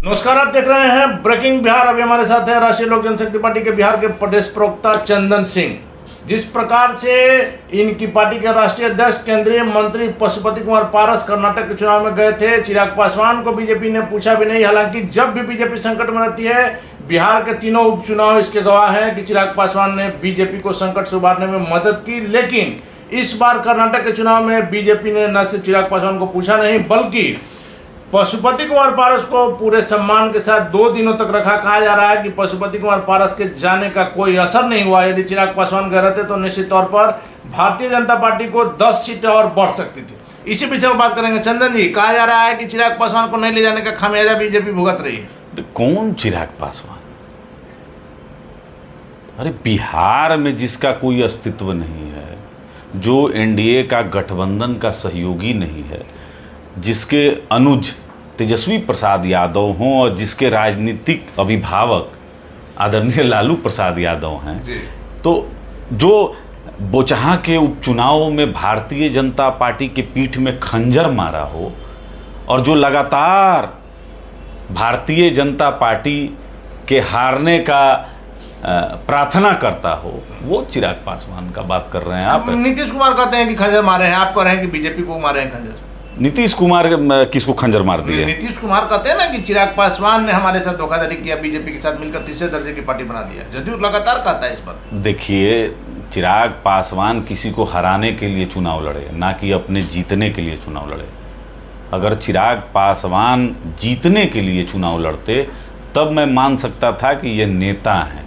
नमस्कार, आप देख रहे हैं ब्रेकिंग बिहार। अभी हमारे साथ है राष्ट्रीय लोक जनशक्ति पार्टी के बिहार के प्रदेश प्रवक्ता चंदन सिंह। जिस प्रकार से इनकी पार्टी के राष्ट्रीय अध्यक्ष केंद्रीय मंत्री पशुपति कुमार पारस कर्नाटक के चुनाव में गए थे, चिराग पासवान को बीजेपी ने पूछा भी नहीं। हालांकि जब भी बीजेपी संकट में रहती है, बिहार के तीनों उपचुनाव इसके गवाह हैं कि चिराग पासवान ने बीजेपी को संकट से उबारने में मदद की। लेकिन इस बार कर्नाटक के चुनाव में बीजेपी ने न सिर्फ चिराग पासवान को पूछा नहीं, बल्कि पशुपति कुमार पारस को पूरे सम्मान के साथ 2 दिनों तक रखा। कहा जा रहा है कि पशुपति कुमार पारस के जाने का कोई असर नहीं हुआ। यदि चिराग पासवान गए रहते तो निश्चित तौर पर भारतीय जनता पार्टी को 10 सीटें और बढ़ सकती थी। इसी विषय में बात करेंगे। चंदन जी, कहा जा रहा है कि चिराग पासवान को नहीं ले जाने का खामियाजा बीजेपी भुगत रही है। कौन चिराग पासवान? अरे बिहार में जिसका कोई अस्तित्व नहीं है, जो एनडीए का गठबंधन का सहयोगी नहीं है, जिसके अनुज तेजस्वी प्रसाद यादव हों और जिसके राजनीतिक अभिभावक आदरणीय लालू प्रसाद यादव हैं, तो जो बोचहा के उपचुनाव में भारतीय जनता पार्टी के पीठ में खंजर मारा हो और जो लगातार भारतीय जनता पार्टी के हारने का प्रार्थना करता हो, वो चिराग पासवान का बात कर रहे हैं आप। नीतीश कुमार कहते हैं कि खंजर मारे हैं, आप कह रहे हैं कि बीजेपी को मारे हैं खंजर। नीतीश कुमार किसको खंजर मार दिए? नीतीश कुमार कहते हैं ना कि चिराग पासवान ने हमारे साथ धोखाधड़ी किया, बीजेपी के साथ मिलकर तीसरे दर्जे की पार्टी बना दिया। जदयू लगातार कहता है इस पर। देखिए, चिराग पासवान किसी को हराने के लिए चुनाव लड़े, ना कि अपने जीतने के लिए चुनाव लड़े। अगर चिराग पासवान जीतने के लिए चुनाव लड़ते तब मैं मान सकता था कि ये नेता हैं।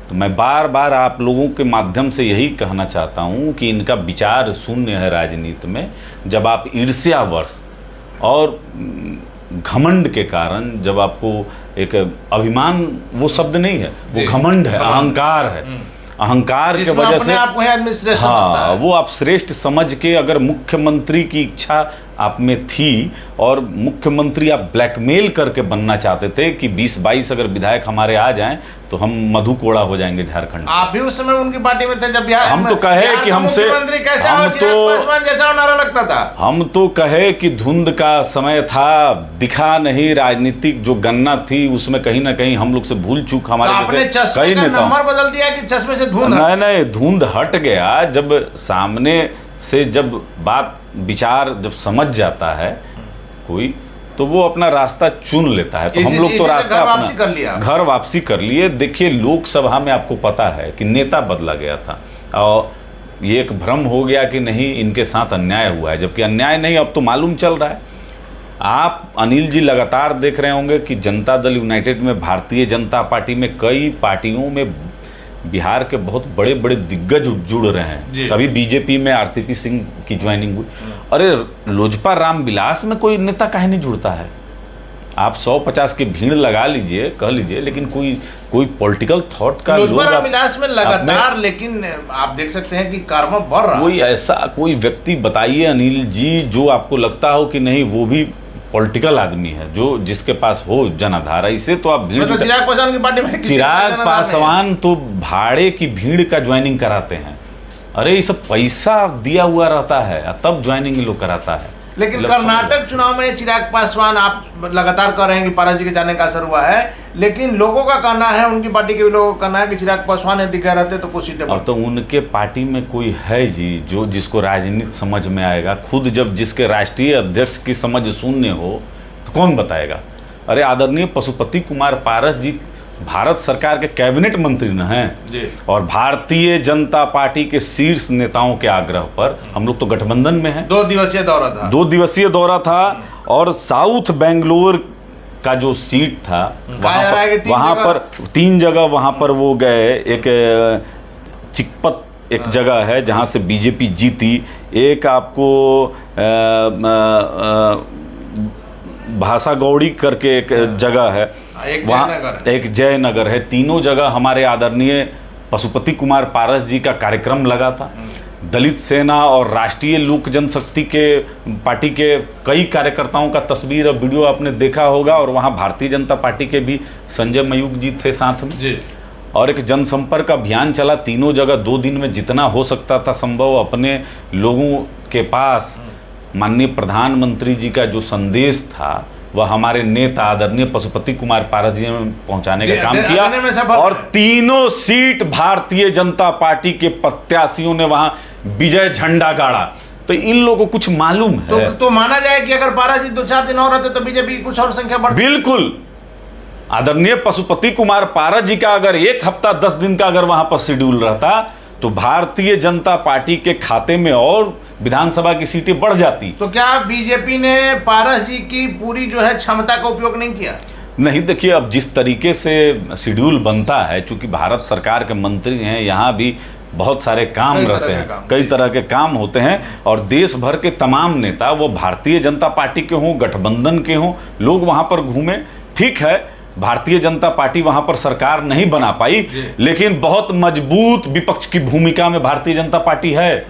तो मैं बार बार आप लोगों के माध्यम से यही कहना चाहता हूं कि इनका विचार शून्य है राजनीति में। जब आप ईर्ष्यावश और घमंड के कारण, जब आपको एक अभिमान, वो शब्द नहीं है, वो घमंड है, अहंकार है, अहंकार की वजह से हाँ, वो आप श्रेष्ठ समझ के अगर मुख्यमंत्री की इच्छा आप में थी और मुख्यमंत्री आप ब्लैकमेल करके बनना चाहते थे कि 20-22 अगर विधायक हमारे आ जाएं तो हम मधु कोड़ा हो जाएंगे झारखंड। आप भी उस समय उनकी पार्टी में थे जब हम तो कहे कि हमसे लगता था। हम तो कहे कि धुंध का समय था, दिखा नहीं। राजनीतिक जो गन्ना थी उसमें कहीं ना कहीं हम लोग से भूल चूक हमारे कई नंबर बदल दिया कि चश्मे से धुंध। नहीं, धुंध हट गया जब सामने से जब बात विचार जब समझ जाता है कोई, तो वो अपना रास्ता चुन लेता है। तो हम लोग तो रास्ता अपना घर वापसी कर लिए। देखिए, लोकसभा में आपको पता है कि नेता बदला गया था और ये एक भ्रम हो गया कि नहीं इनके साथ अन्याय हुआ है, जबकि अन्याय नहीं, अब तो मालूम चल रहा है। आप अनिल जी लगातार देख रहे होंगे कि जनता दल यूनाइटेड में, भारतीय जनता पार्टी में, कई पार्टियों में बिहार के बहुत बड़े बड़े दिग्गज जुड़ रहे हैं। अभी बीजेपी में आरसीपी सिंह की ज्वाइनिंग हुई। अरे लोजपा रामविलास में कोई नेता काहे नहीं जुड़ता है? आप 150 की भीड़ लगा लीजिए, कह लीजिए, लेकिन कोई पॉलिटिकल थॉट का लोजपा रामविलास में लगातार, लेकिन आप देख सकते हैं कि कार्य बढ़ रहा है। कोई ऐसा कोई व्यक्ति बताइए अनिल जी जो आपको लगता हो कि नहीं वो भी पॉलिटिकल आदमी है, जो जिसके पास हो जनाधार। इसे तो आप भीड़ तो चिराग पासवान की पार्टी में चिराग पासवान तो भाड़े की भीड़ का ज्वाइनिंग कराते हैं। अरे ये सब पैसा दिया हुआ रहता है तब ज्वाइनिंग लोग कराता है। लेकिन कर्नाटक चुनाव में चिराग पासवान, आप लगातार कह रहे हैं कि पारस जी के जाने का असर हुआ है, लेकिन लोगों का कहना है, उनकी पार्टी के भी लोगों का कहना है कि चिराग पासवान यदि गए रहते तो कुछ सीटें। और तो उनके पार्टी में कोई है जी जो जिसको राजनीति समझ में आएगा? खुद जब जिसके राष्ट्रीय अध्यक्ष की समझ शून्य हो तो कौन बताएगा? अरे आदरणीय पशुपति कुमार पारस जी भारत सरकार के कैबिनेट मंत्री न हैं, और भारतीय जनता पार्टी के शीर्ष नेताओं के आग्रह पर हम लोग तो गठबंधन में हैं। 2 दिवसीय दौरा था। 2 दिवसीय दौरा था और साउथ बेंगलोर का जो सीट था वहाँ पर 3 जगह वहाँ पर वो गए। एक चिकपत एक जगह है जहाँ से बीजेपी जीती, एक आपको भाषा गौड़ी करके एक जगह है, वहाँ एक जयनगर है। तीनों जगह हमारे आदरणीय पशुपति कुमार पारस जी का कार्यक्रम लगा था। दलित सेना और राष्ट्रीय लोक जनशक्ति के पार्टी के कई कार्यकर्ताओं का तस्वीर और वीडियो आपने देखा होगा, और वहाँ भारतीय जनता पार्टी के भी संजय मयूख जी थे साथ में जी। और एक जनसंपर्क अभियान चला तीनों जगह। 2 दिन में जितना हो सकता था संभव अपने लोगों के पास माननीय प्रधानमंत्री जी का जो संदेश था वह हमारे नेता आदरणीय पशुपति कुमार पारस जी ने पहुंचाने का काम देने में किया सफल और है। तीनों सीट भारतीय जनता पार्टी के प्रत्याशियों ने वहां विजय झंडा गाड़ा। तो इन लोगों को कुछ मालूम है। तो माना जाए कि अगर पारस जी 2-4 दिन और रहते तो बीजेपी की कुछ और संख्या बढ़। बिल्कुल, आदरणीय पशुपति कुमार पारस जी का अगर 1 हफ्ता 10 दिन का अगर वहां पर शेड्यूल रहता तो भारतीय जनता पार्टी के खाते में और विधानसभा की सीटें बढ़ जाती। तो क्या बीजेपी ने पारस जी की पूरी जो है क्षमता का उपयोग नहीं किया? नहीं, देखिए अब जिस तरीके से शेड्यूल बनता है, चूंकि भारत सरकार के मंत्री हैं, यहाँ भी बहुत सारे काम रहते हैं, कई तरह के काम होते हैं और देश भर के तमाम नेता, वो भारतीय जनता पार्टी के हों, गठबंधन के हों, लोग वहाँ पर घूमे। ठीक है, भारतीय जनता पार्टी वहां पर सरकार नहीं बना पाई, लेकिन बहुत मजबूत विपक्ष की भूमिका में भारतीय जनता पार्टी है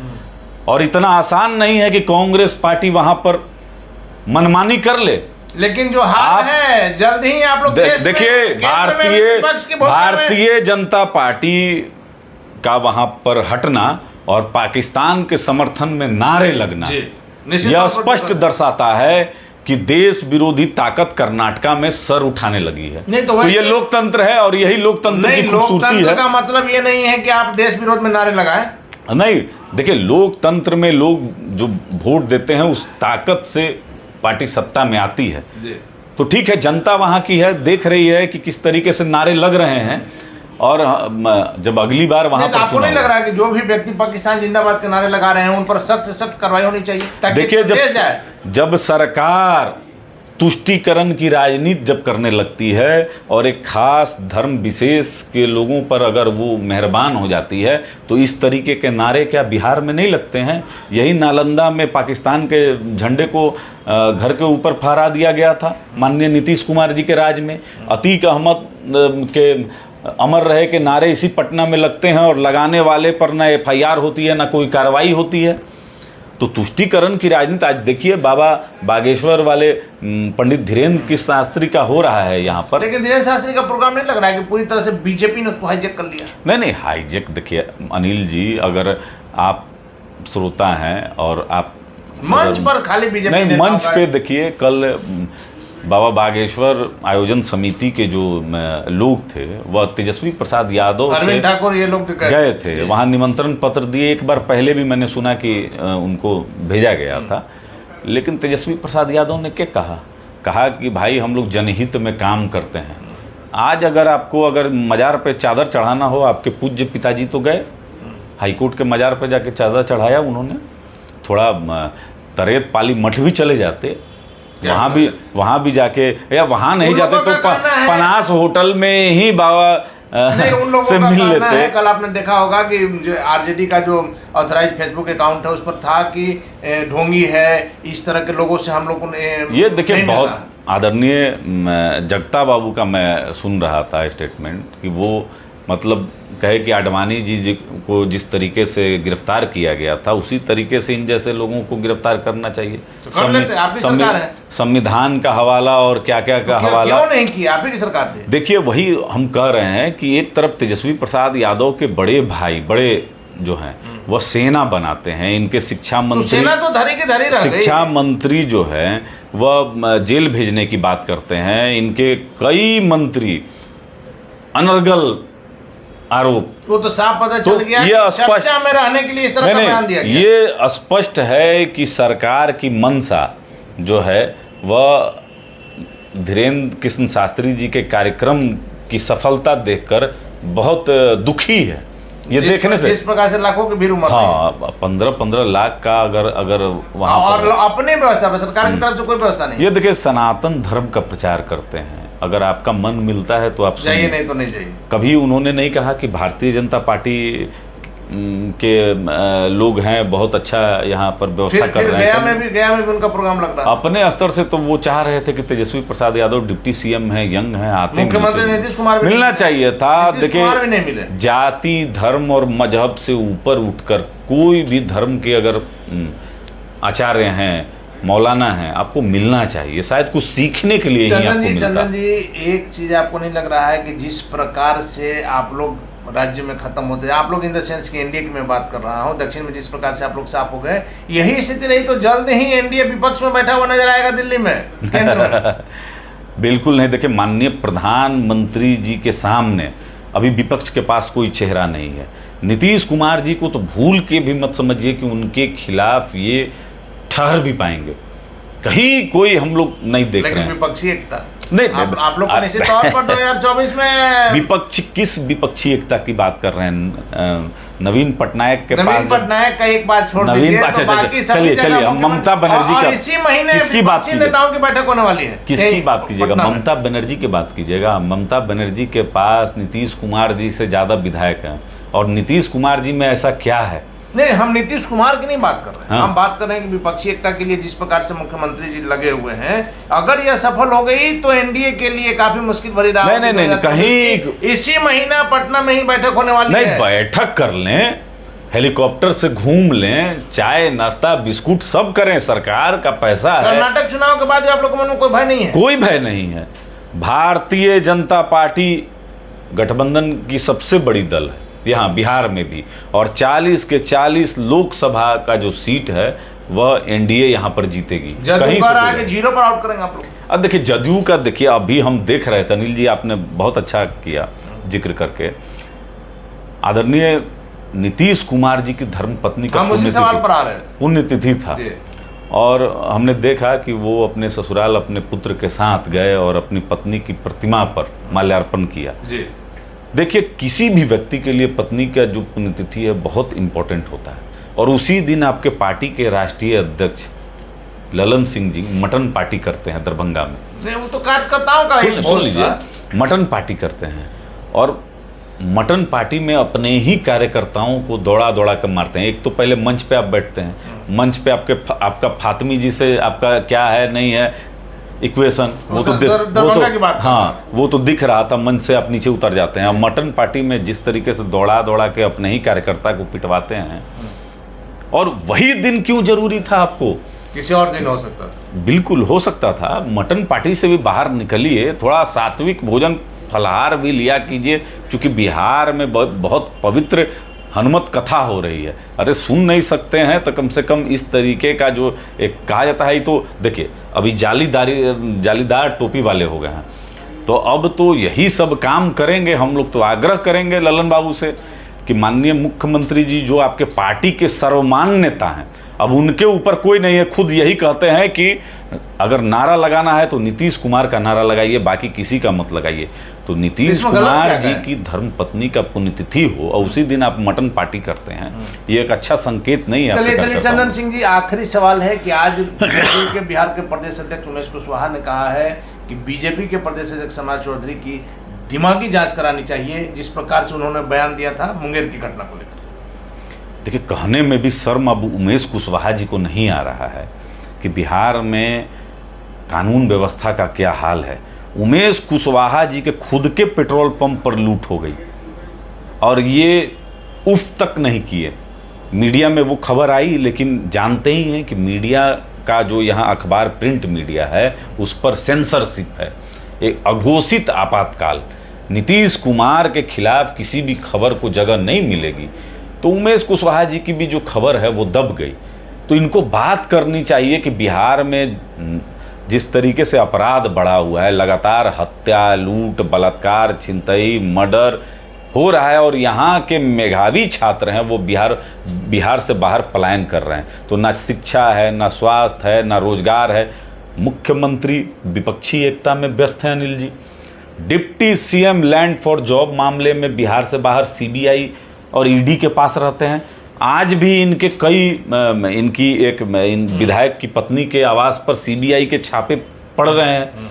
और इतना आसान नहीं है कि कांग्रेस पार्टी वहां पर मनमानी कर ले। लेकिन जो हाल है जल्द ही आप लोग देखिए, भारतीय जनता पार्टी का वहां पर हटना और पाकिस्तान के समर्थन में नारे लगना यह स्पष्ट दर्शाता है कि देश विरोधी ताकत कर्नाटका में सर उठाने लगी है। तो ये लोकतंत्र है और यही लोकतंत्र की खूबसूरती है। का मतलब ये नहीं है कि आप देश विरोध में नारे लगाएं। नहीं, देखिए लोकतंत्र में लोग जो वोट देते हैं उस ताकत से पार्टी सत्ता में आती है। तो ठीक है, जनता वहां की है, देख रही है कि किस तरीके से नारे लग रहे हैं और जब अगली बार वहां पर आपको नहीं लग रहा है कि जो भी व्यक्ति पाकिस्तान जिंदाबाद के नारे लगा रहे हैं उन पर सख्त से सख्त कार्रवाई होनी चाहिए? देखिए, जब सरकार तुष्टीकरण की राजनीति जब करने लगती है और एक खास धर्म विशेष के लोगों पर अगर वो मेहरबान हो जाती है तो इस तरीके के नारे क्या बिहार में नहीं लगते हैं? यही नालंदा में पाकिस्तान के झंडे को घर के ऊपर फहरा दिया गया था माननीय नीतीश कुमार जी के राज में। अतीक अहमद के अमर रहे के नारे इसी पटना में लगते हैं और लगाने वाले पर ना FIR होती है ना कोई कार्रवाई होती है। तो तुष्टीकरण की राजनीति आज देखिए बाबा बागेश्वर वाले पंडित धीरेन्द्र शास्त्री का हो रहा है यहाँ पर। लेकिन धीरेन्द्र शास्त्री का प्रोग्राम नहीं लग रहा है कि पूरी तरह से बीजेपी ने उसको हाईजैक कर लिया? नहीं, हाईजैक देखिए अनिल जी, अगर आप श्रोता हैं और आप मंच पर खाली बीजेपी नहीं, मंच पे देखिए कल बाबा बागेश्वर आयोजन समिति के जो लोग थे वह तेजस्वी प्रसाद यादव अरविंद ठाकुर ये लोग गए थे, वहाँ निमंत्रण पत्र दिए। एक बार पहले भी मैंने सुना कि उनको भेजा गया था, लेकिन तेजस्वी प्रसाद यादव ने क्या कहा कि भाई हम लोग जनहित में काम करते हैं। आज अगर आपको अगर मजार पे चादर चढ़ाना हो, आपके पूज्य पिताजी तो गए हाईकोर्ट के मजार पे जाके चादर चढ़ाया उन्होंने। थोड़ा तरेत पाली मठ भी चले जाते, वहाँ भी जाके, या वहाँ नहीं जाते तो पनास होटल में ही बाबा उन लोगों से मिल लेते। कल आपने देखा होगा कि जो RJD का जो ऑथराइज फेसबुक अकाउंट है उस पर था कि ढोंगी है, इस तरह के लोगों से हम लोग ये देखिए बहुत आदरणीय जगता बाबू का मैं सुन रहा था स्टेटमेंट कि वो मतलब कहे कि आडवाणी जी को जिस तरीके से गिरफ्तार किया गया था उसी तरीके से इन जैसे लोगों को गिरफ्तार करना चाहिए। संविधान का हवाला और क्या का हवाला क्यों नहीं किया? आप ही की सरकार थी। देखिए वही हम कह रहे हैं कि एक तरफ तेजस्वी प्रसाद यादव के बड़े भाई बड़े जो हैं वह सेना बनाते हैं, इनके शिक्षा मंत्री सेना तो धरी की धरी रह गई। शिक्षा मंत्री जो है वह जेल भेजने की बात करते हैं। इनके कई मंत्री अनर्गल आरोप, वो तो साफ पता चल गया ये चर्चा में रहने के लिए इस तरह का बयान दिया गया। ये स्पष्ट है कि सरकार की मंशा जो है वह धीरेन्द्र कृष्ण शास्त्री जी के कार्यक्रम की सफलता देखकर बहुत दुखी है। ये देखने से इस प्रकार से लाखों की भीड़ उमड़ रही है। हाँ, 15-15 लाख का अगर वहाँ और अपने व्यवस्था पे सरकार की तरफ से कोई व्यवस्था नहीं। ये देखिए सनातन धर्म का प्रचार करते हैं, अगर आपका मन मिलता है तो आप जाइए, नहीं तो नहीं जाइए। कभी उन्होंने नहीं कहा कि भारतीय जनता पार्टी के लोग हैं बहुत अच्छा यहाँ पर व्यवस्था कर रहे हैं। गया में भी उनका प्रोग्राम लग रहा है। अपने स्तर से तो वो चाह रहे थे कि तेजस्वी प्रसाद यादव डिप्टी CM है, यंग है, आते मुख्यमंत्री नीतीश कुमार मिलना चाहिए था। देखिए जाति धर्म और मजहब से ऊपर उठकर कोई भी धर्म के अगर आचार्य हैं, मौलाना है, आपको मिलना चाहिए, शायद कुछ सीखने के लिए ही आपको मिलता। चंदन जी, एक चीज आपको नहीं लग रहा है कि जिस प्रकार से आप लोग राज्य में खत्म होते हैं। आप लोग इन द सेंस की एनडीए की मैं बात कर रहा हूँ, दक्षिण में जिस प्रकार से आप लोग साफ हो गए, यही स्थिति रही तो जल्द ही एनडीए विपक्ष में बैठा हुआ नजर आएगा दिल्ली में, केंद्र में। बिल्कुल नहीं। देखिए, माननीय प्रधानमंत्री जी के सामने अभी विपक्ष के पास कोई चेहरा नहीं है। नीतीश कुमार जी को तो भूल के भी मत समझिए कि उनके खिलाफ ये ठहर भी पाएंगे, कहीं कोई हम लोग नहीं देख रहे हैं। विपक्षी एकता नहीं, आप लोग निश्चित तौर पर 2024 में विपक्षी एकता की बात कर रहे हैं? नवीन पटनायक के पास, नवीन पटनायक का एक बात छोड़ दीजिए, तो बाकी सभी चलिए हम ममता बनर्जी का, इसी महीने किसकी बात कीजिएगा? नेताओं की बैठक होने वाली है, किसकी बात कीजिएगा? ममता बनर्जी की बात कीजिएगा। ममता बनर्जी के पास नीतीश कुमार जी से ज्यादा विधायक हैं, और नीतीश कुमार जी में ऐसा क्या है? नहीं, हम नीतीश कुमार की नहीं बात कर रहे हैं। हाँ। हम बात कर रहे हैं कि विपक्षी एकता के लिए जिस प्रकार से मुख्यमंत्री जी लगे हुए हैं, अगर यह सफल हो गई तो एनडीए के लिए काफी मुश्किल भरी रहा। नहीं, कहीं इसी महीना पटना में ही बैठक होने वाली है। नहीं, बैठक कर लें, हेलीकॉप्टर से घूम लें, चाय नाश्ता बिस्कुट सब करें, सरकार का पैसा है। कर्नाटक चुनाव के बाद आप लोगों के मन में कोई भय नहीं है? कोई भय नहीं है। भारतीय जनता पार्टी गठबंधन की सबसे बड़ी दल है यहाँ बिहार में भी, और 40 के 40 लोकसभा का जो सीट है वह एनडीए यहाँ पर जीतेगी। कहीं पर आके जीरो पर आउट करेंगे आप लोग? अब देखिए, जदयू का देखिए, अभी हम देख रहे थे, अनिल जी आपने बहुत अच्छा किया जिक्र करके, आदरणीय नीतीश कुमार जी की धर्मपत्नी का पुण्यतिथि था, और हमने देखा कि वो अपने ससुराल अपने पुत्र के साथ गए और अपनी पत्नी की प्रतिमा पर माल्यार्पण किया। देखिए, किसी भी व्यक्ति के लिए पत्नी का जो पुण्यतिथि है बहुत इंपॉर्टेंट होता है, और उसी दिन आपके पार्टी के राष्ट्रीय अध्यक्ष ललन सिंह जी मटन पार्टी करते हैं दरभंगा में। नहीं, वो तो कार्यकर्ताओं का सुन लीजिए, मटन पार्टी करते हैं, और मटन पार्टी में अपने ही कार्यकर्ताओं को दौड़ा दौड़ा कर मारते हैं। एक तो पहले मंच पे आप बैठते हैं, मंच पे आपका फातिमी जी से आपका क्या है नहीं है इक्वेशन, वो तो दिख रहा था, मंच से आप नीचे उतर जाते हैं। मटन पार्टी में जिस तरीके से दौड़ा दौड़ा के अपने ही कार्यकर्ता को पिटवाते हैं, और वही दिन क्यों जरूरी था आपको? किसी और दिन हो सकता था। बिल्कुल हो सकता था। मटन पार्टी से भी बाहर निकलिए, थोड़ा सात्विक भोजन फलाहार भी लिया कीजिए, क्योंकि बिहार में बहुत पवित्र हनुमत कथा हो रही है। अरे सुन नहीं सकते हैं तो कम से कम इस तरीके का जो एक कहा जाता है, तो देखिए अभी जालीदार टोपी वाले हो गए हैं, तो अब तो यही सब काम करेंगे। हम लोग तो आग्रह करेंगे ललन बाबू से कि माननीय मुख्यमंत्री जी जो आपके पार्टी के सर्वमान्य नेता हैं, अब उनके ऊपर कोई नहीं है, खुद यही कहते हैं कि अगर नारा लगाना है तो नीतीश कुमार का नारा लगाइए, बाकी किसी का मत लगाइए। तो नीतीश कुमार जी की धर्मपत्नी का पुण्यतिथि हो और उसी दिन आप मटन पार्टी करते हैं, ये एक अच्छा संकेत नहीं है। चलिए चंदन सिंह जी, आखिरी सवाल है कि आज बीजेपी के बिहार के प्रदेश अध्यक्ष उमेश कुशवाहा ने कहा है कि बीजेपी के प्रदेश अध्यक्ष समाज चौधरी की दिमागी जांच करानी चाहिए, जिस प्रकार से उन्होंने बयान दिया था मुंगेर की घटना को लेकर। देखिए, कहने में भी शर्म अब उमेश कुशवाहा जी को नहीं आ रहा है कि बिहार में कानून व्यवस्था का क्या हाल है। उमेश कुशवाहा जी के खुद के पेट्रोल पंप पर लूट हो गई और ये उफ तक नहीं किए। मीडिया में वो खबर आई, लेकिन जानते ही हैं कि मीडिया का जो यहाँ अखबार प्रिंट मीडिया है उस पर सेंसरशिप है, एक अघोषित आपातकाल। नीतीश कुमार के खिलाफ किसी भी खबर को जगह नहीं मिलेगी, तो उमेश कुशवाहा जी की भी जो खबर है वो दब गई। तो इनको बात करनी चाहिए कि बिहार में जिस तरीके से अपराध बढ़ा हुआ है, लगातार हत्या, लूट, बलात्कार, छिनतई, मर्डर हो रहा है, और यहाँ के मेधावी छात्र हैं वो बिहार से बाहर पलायन कर रहे हैं। तो ना शिक्षा है, ना स्वास्थ्य है, ना रोजगार है। मुख्यमंत्री विपक्षी एकता में व्यस्त हैं Anil ji. Deputy CM land for job मामले में बिहार से बाहर सीबीआई और ईडी के पास रहते हैं। आज भी इनके इन विधायक की पत्नी के आवास पर सीबीआई के छापे पड़ रहे हैं।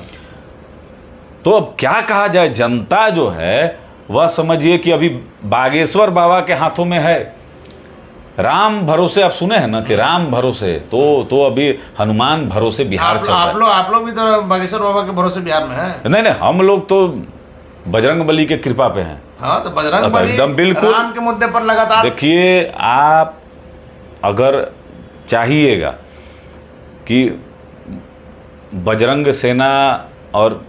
तो अब क्या कहा जाए, जनता जो है वह समझिए कि अभी बागेश्वर बाबा के हाथों में है। राम भरोसे आप सुने हैं ना कि राम भरोसे, तो अभी हनुमान भरोसे बिहार चल रहा है। आप लोग भी तो बागेश्वर बाबा के भरोसे बिहार में हैं। नहीं, हम लोग तो बजरंगबली के कृपा पे हैं। हाँ, तो बजरंगबली एकदम बिल्कुल राम के मुद्दे पर लगातार। देखिए, आप अगर चाहिएगा कि बजरंग सेना और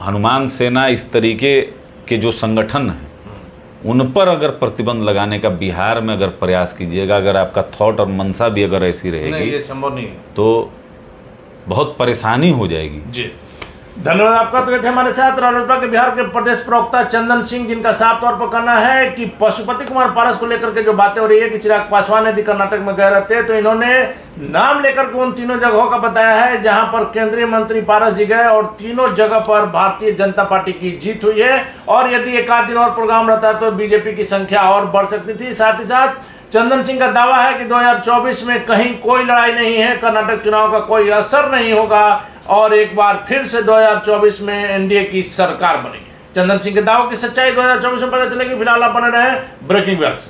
हनुमान सेना इस तरीके के जो संगठन हैं उन पर अगर प्रतिबंध लगाने का बिहार में अगर प्रयास कीजिएगा, अगर आपका थॉट और मंशा भी अगर ऐसी नहीं, रहेगी ये संभव नहीं है। तो बहुत परेशानी हो जाएगी। जी, धन्यवाद आपका। तो ये थे हमारे साथ रालोसपा के बिहार के प्रदेश प्रवक्ता चंदन सिंह, जिनका साफ तौर पर कहना है कि पशुपति कुमार पारस को लेकर के जो बातें हो रही है कि चिराग पासवान यदि कर्नाटक में गए रहते तो इन्होंने नाम लेकर के उन तीनों जगहों का बताया है जहां पर केंद्रीय मंत्री पारस जी गए, और तीनों जगह पर भारतीय जनता पार्टी की जीत हुई है। और यदि एक आध दिन और प्रोग्राम रहता तो बीजेपी की संख्या और बढ़ सकती थी। साथ ही साथ चंदन सिंह का दावा है कि 2024 में कहीं कोई लड़ाई नहीं है, कर्नाटक चुनाव का कोई असर नहीं होगा और एक बार फिर से 2024 में एनडीए की सरकार बनेगी। चंदन सिंह के दावों की सच्चाई 2024 में पता चलेगी। फिलहाल आप बने रहे ब्रेकिंग न्यूज।